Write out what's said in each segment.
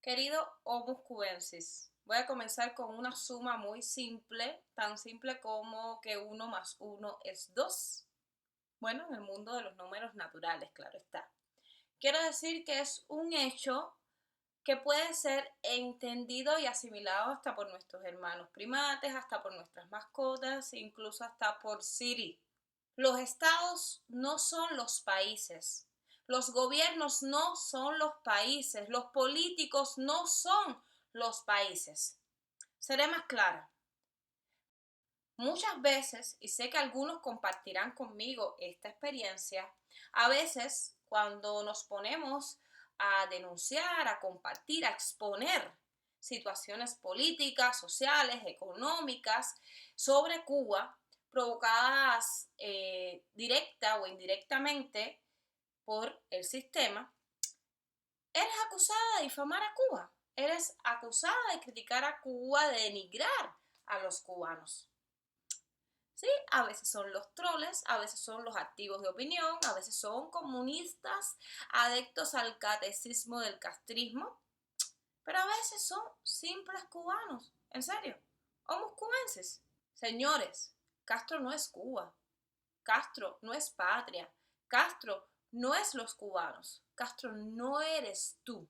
Querido Homo cubensis, voy a comenzar con una suma muy simple, tan simple como que 1 más 1 es 2. Bueno, en el mundo de los números naturales, claro está. Quiero decir que es un hecho que puede ser entendido y asimilado hasta por nuestros hermanos primates, hasta por nuestras mascotas, incluso hasta por Siri. Los estados no son los países. Los gobiernos no son los países. Los políticos no son los países. Seré más clara. Muchas veces, y sé que algunos compartirán conmigo esta experiencia, a veces cuando nos ponemos a denunciar, a compartir, a exponer situaciones políticas, sociales, económicas sobre Cuba, provocadas directa o indirectamente por el sistema, eres acusada de difamar a Cuba, eres acusada de criticar a Cuba, de denigrar a los cubanos. Sí, a veces son los troles, a veces son los activos de opinión, a veces son comunistas adeptos al catecismo del castrismo, pero a veces son simples cubanos, en serio, homos cubenses. Señores, Castro no es Cuba, Castro no es patria, Castro no es los cubanos, Castro no eres tú.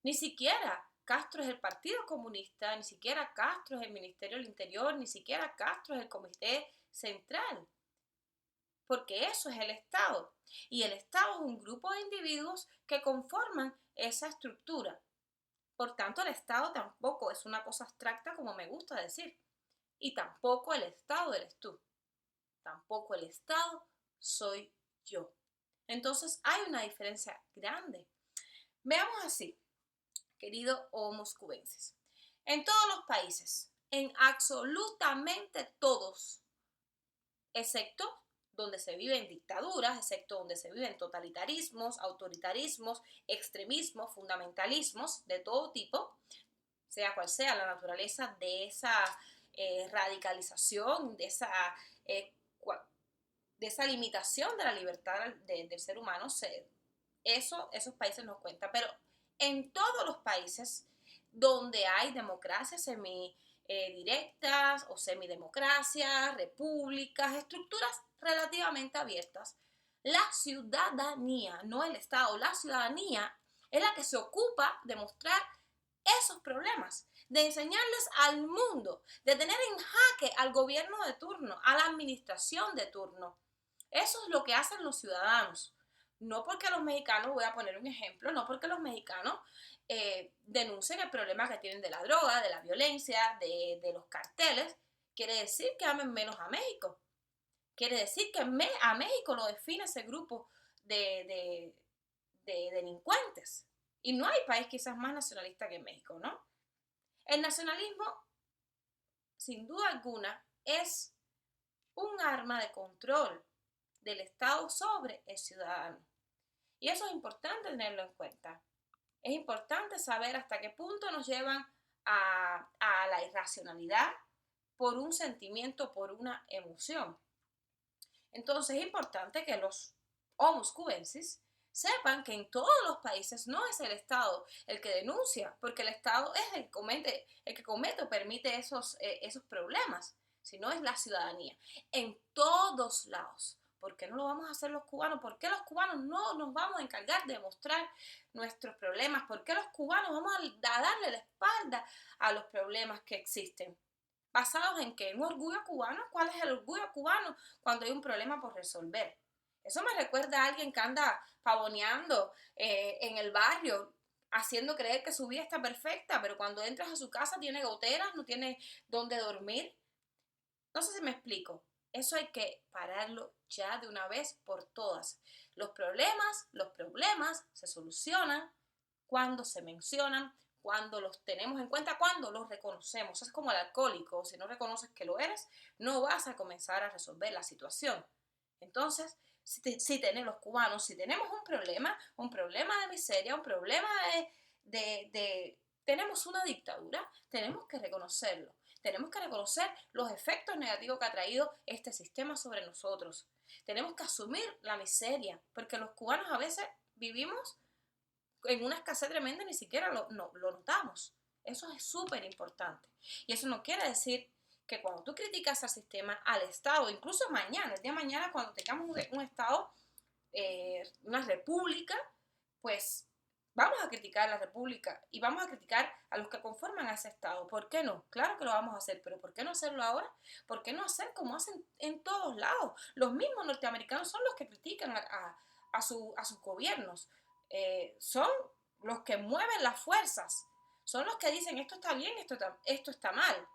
Ni siquiera Castro es el Partido Comunista, ni siquiera Castro es el Ministerio del Interior, ni siquiera Castro es el Comité Central, porque eso es el Estado. Y el Estado es un grupo de individuos que conforman esa estructura. Por tanto, el Estado tampoco es una cosa abstracta como me gusta decir. Y tampoco el Estado eres tú. Tampoco el Estado soy yo. Entonces hay una diferencia grande. Veamos así, querido homos cubenses. En todos los países, en absolutamente todos, excepto donde se viven dictaduras, excepto donde se viven totalitarismos, autoritarismos, extremismos, fundamentalismos de todo tipo, sea cual sea la naturaleza de esa radicalización, eh, de esa limitación de la libertad del ser humano, esos países nos cuentan. Pero en todos los países donde hay democracias semidirectas o semidemocracias, repúblicas, estructuras relativamente abiertas, la ciudadanía, no el Estado, la ciudadanía es la que se ocupa de mostrar esos problemas, de enseñarles al mundo, de tener en jaque al gobierno de turno, a la administración de turno. Eso es lo que hacen los ciudadanos. No porque los mexicanos, voy a poner un ejemplo, no porque los mexicanos denuncien el problema que tienen de la droga, de la violencia, de los carteles, quiere decir que amen menos a México. Quiere decir que a México lo define ese grupo de, de delincuentes. Y no hay país quizás más nacionalista que México, ¿no? El nacionalismo, sin duda alguna, es un arma de control del Estado sobre el ciudadano. Y eso es importante tenerlo en cuenta. Es importante saber hasta qué punto nos llevan a la irracionalidad por un sentimiento, por una emoción. Entonces es importante que los homus cubensis sepan que en todos los países no es el Estado el que denuncia, porque el Estado es el que comete o permite esos problemas, sino es la ciudadanía. En todos lados. ¿Por qué no lo vamos a hacer los cubanos? ¿Por qué los cubanos no nos vamos a encargar de mostrar nuestros problemas? ¿Por qué los cubanos vamos a darle la espalda a los problemas que existen? ¿Basados en qué? ¿Un orgullo cubano? ¿Cuál es el orgullo cubano cuando hay un problema por resolver? Eso me recuerda a alguien que anda pavoneando en el barrio, haciendo creer que su vida está perfecta, pero cuando entras a su casa tiene goteras, no tiene dónde dormir. No sé si me explico. Eso hay que pararlo ya de una vez por todas. Los problemas se solucionan cuando se mencionan, cuando los tenemos en cuenta, cuando los reconocemos. Es como el alcohólico, si no reconoces que lo eres, no vas a comenzar a resolver la situación. Entonces, si tenemos los cubanos, si tenemos un problema de miseria, un problema tenemos una dictadura, tenemos que reconocerlo. Tenemos que reconocer los efectos negativos que ha traído este sistema sobre nosotros. Tenemos que asumir la miseria, porque los cubanos a veces vivimos en una escasez tremenda ni siquiera lo notamos. Eso es súper importante. Y eso no quiere decir que cuando tú criticas al sistema, al Estado, incluso mañana, el día de mañana, cuando tengamos un Estado, una república, pues vamos a criticar a la república y vamos a criticar a los que conforman a ese Estado. ¿Por qué no? Claro que lo vamos a hacer, pero ¿por qué no hacerlo ahora? ¿Por qué no hacer como hacen en todos lados? Los mismos norteamericanos son los que critican a sus gobiernos. Son los que mueven las fuerzas, son los que dicen esto está bien, esto está mal.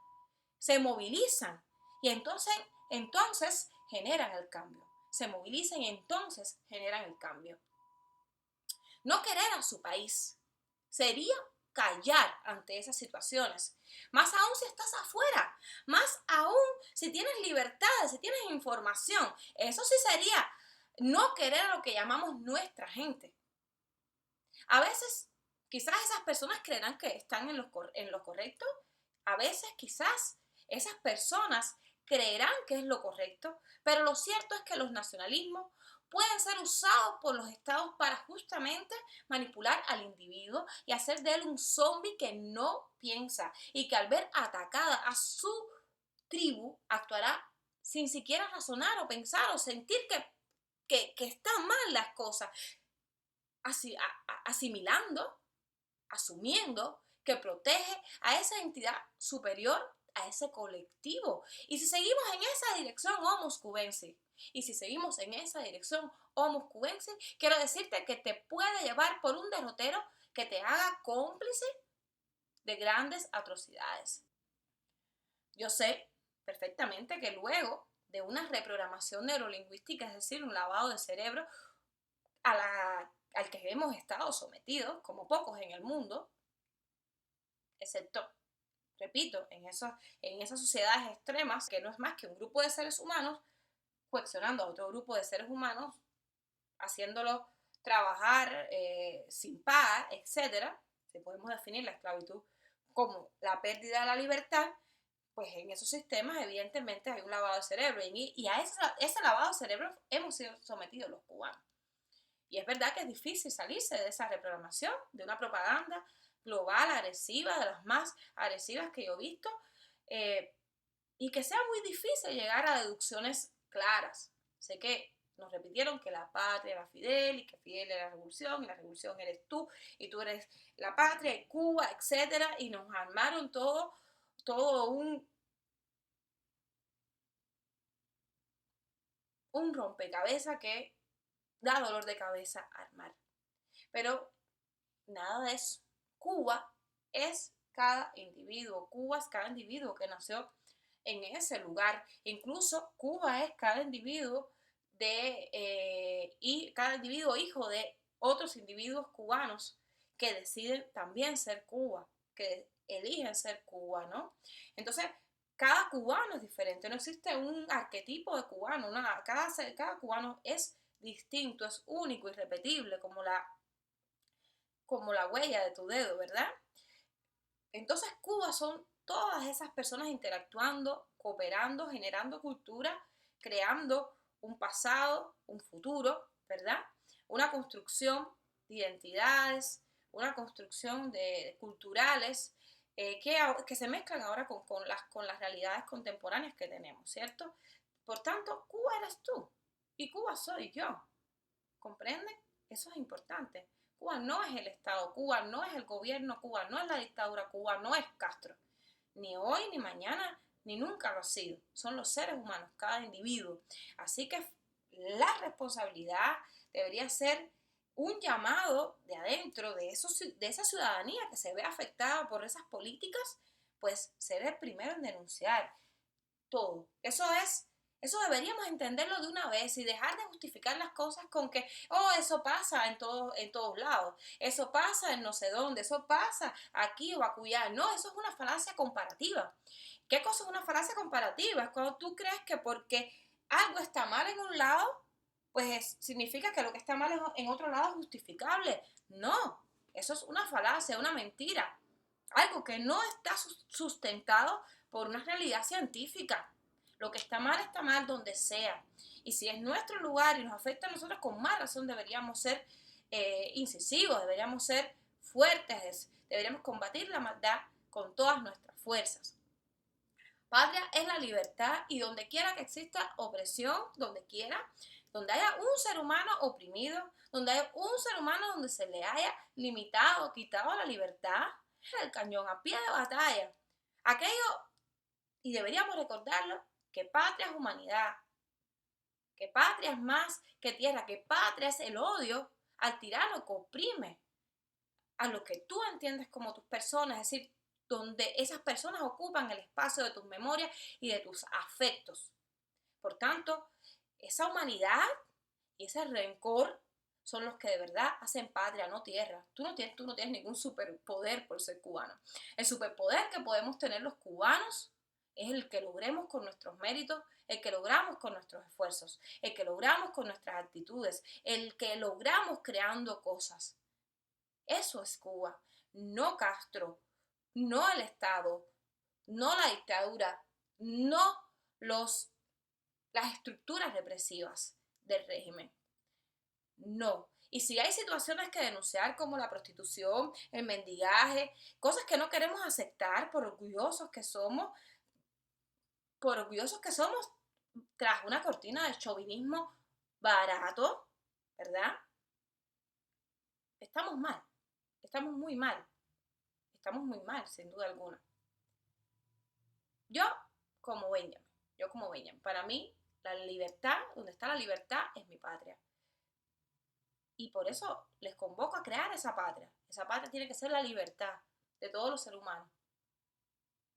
Se movilizan y entonces generan el cambio. Se movilizan y entonces generan el cambio. No querer a su país sería callar ante esas situaciones. Más aún si estás afuera, más aún si tienes libertades, si tienes información. Eso sí sería no querer a lo que llamamos nuestra gente. A veces, quizás esas personas creerán que están en lo correcto. A veces, quizás, esas personas creerán que es lo correcto. Pero lo cierto es que los nacionalismos pueden ser usados por los estados para justamente manipular al individuo y hacer de él un zombie que no piensa y que al ver atacada a su tribu actuará sin siquiera razonar o pensar o sentir que están mal las cosas, asimilando, asumiendo que protege a esa entidad superior, a ese colectivo. Y si seguimos en esa dirección, homo cubensis, y si seguimos en esa dirección, homo cubensis, quiero decirte que te puede llevar por un derrotero que te haga cómplice de grandes atrocidades. Yo sé perfectamente que luego de una reprogramación neurolingüística, es decir, un lavado de cerebro, al que hemos estado sometidos, como pocos en el mundo, excepto, repito, en esas sociedades extremas, que no es más que un grupo de seres humanos coaccionando a otro grupo de seres humanos, haciéndolo trabajar sin paga, etcétera. Si podemos definir la esclavitud como la pérdida de la libertad, pues en esos sistemas evidentemente hay un lavado de cerebro y a ese lavado de cerebro hemos sido sometidos los cubanos. Y es verdad que es difícil salirse de esa reprogramación, de una propaganda global, agresiva, de las más agresivas que yo he visto, y que sea muy difícil llegar a deducciones claras. Sé que nos repitieron que la patria era Fidel y que Fidel era la revolución y la revolución eres tú y tú eres la patria y Cuba, etcétera, y nos armaron todo un rompecabezas que da dolor de cabeza armar. Pero nada de eso. Cuba es cada individuo. Cuba es cada individuo que nació en ese lugar. Incluso Cuba es cada individuo y cada individuo hijo de otros individuos cubanos que deciden también ser Cuba, que eligen ser Cuba, ¿no? Entonces, cada cubano es diferente, no existe un arquetipo de cubano, cada cubano es distinto, es único, irrepetible, como la huella de tu dedo, ¿verdad? Entonces Cuba son todas esas personas interactuando, cooperando, generando cultura, creando un pasado, un futuro, ¿verdad? Una construcción de identidades, una construcción de culturales que se mezclan ahora con las realidades contemporáneas que tenemos, ¿cierto? Por tanto, Cuba eres tú y Cuba soy yo. ¿Comprenden? Eso es importante. Cuba no es el Estado, Cuba no es el gobierno, Cuba no es la dictadura, Cuba no es Castro. Ni hoy, ni mañana, ni nunca lo ha sido. Son los seres humanos, cada individuo. Así que la responsabilidad debería ser un llamado de adentro, de esa ciudadanía que se ve afectada por esas políticas, pues ser el primero en denunciar todo. Eso deberíamos entenderlo de una vez y dejar de justificar las cosas con que, oh, eso pasa en todos lados, eso pasa en no sé dónde, eso pasa aquí o acullá. No, eso es una falacia comparativa. ¿Qué cosa es una falacia comparativa? Es cuando tú crees que porque algo está mal en un lado, pues significa que lo que está mal en otro lado es justificable. No, eso es una falacia, una mentira. Algo que no está sustentado por una realidad científica. Lo que está mal donde sea. Y si es nuestro lugar y nos afecta a nosotros, con más razón deberíamos ser incisivos, deberíamos ser fuertes, deberíamos combatir la maldad con todas nuestras fuerzas. Patria es la libertad y donde quiera que exista opresión, donde haya un ser humano oprimido, donde haya un ser humano donde se le haya limitado, quitado la libertad, es el cañón a pie de batalla. Aquello, y deberíamos recordarlo, que patria es humanidad, que patria es más que tierra, que patria es el odio al tirano que oprime a lo que tú entiendes como tus personas, es decir, donde esas personas ocupan el espacio de tus memorias y de tus afectos. Por tanto, esa humanidad y ese rencor son los que de verdad hacen patria, no tierra. Tú no tienes ningún superpoder por ser cubano. El superpoder que podemos tener los cubanos es el que logremos con nuestros méritos, el que logramos con nuestros esfuerzos, el que logramos con nuestras actitudes, el que logramos creando cosas. Eso es Cuba, no Castro, no el Estado, no la dictadura, no las estructuras represivas del régimen. No. Y si hay situaciones que denunciar como la prostitución, el mendigaje, cosas que no queremos aceptar por orgullosos que somos tras una cortina de chauvinismo barato, ¿verdad? Estamos mal, estamos muy mal, sin duda alguna. Yo como Benjamin, para mí la libertad, donde está la libertad es mi patria. Y por eso les convoco a crear esa patria. Esa patria tiene que ser la libertad de todos los seres humanos.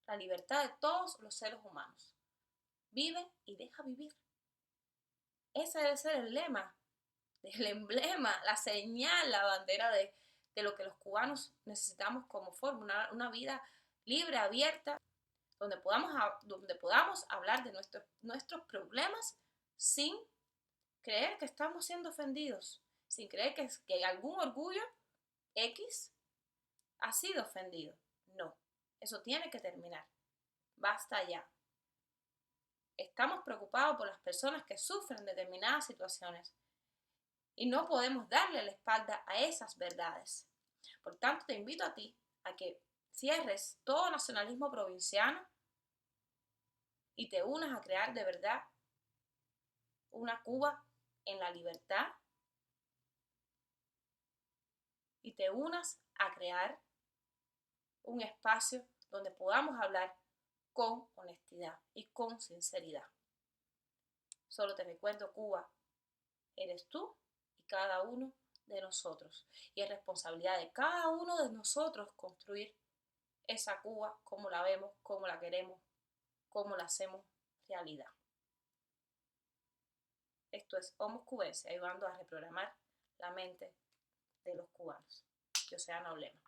La libertad de todos los seres humanos. Vive y deja vivir. Ese debe ser el lema, el emblema, la señal, la bandera de lo que los cubanos necesitamos como forma, una vida libre, abierta, donde podamos hablar de nuestros problemas sin creer que estamos siendo ofendidos, sin creer que algún orgullo X ha sido ofendido. No, eso tiene que terminar. Basta ya. Estamos preocupados por las personas que sufren determinadas situaciones y no podemos darle la espalda a esas verdades. Por tanto, te invito a ti a que cierres todo nacionalismo provinciano y te unas a crear de verdad una Cuba en la libertad y te unas a crear un espacio donde podamos hablar con honestidad y con sinceridad. Solo te recuerdo, Cuba, eres tú y cada uno de nosotros. Y es responsabilidad de cada uno de nosotros construir esa Cuba como la vemos, como la queremos, como la hacemos realidad. Esto es Homos Cubenses, ayudando a reprogramar la mente de los cubanos. Oceana Olema.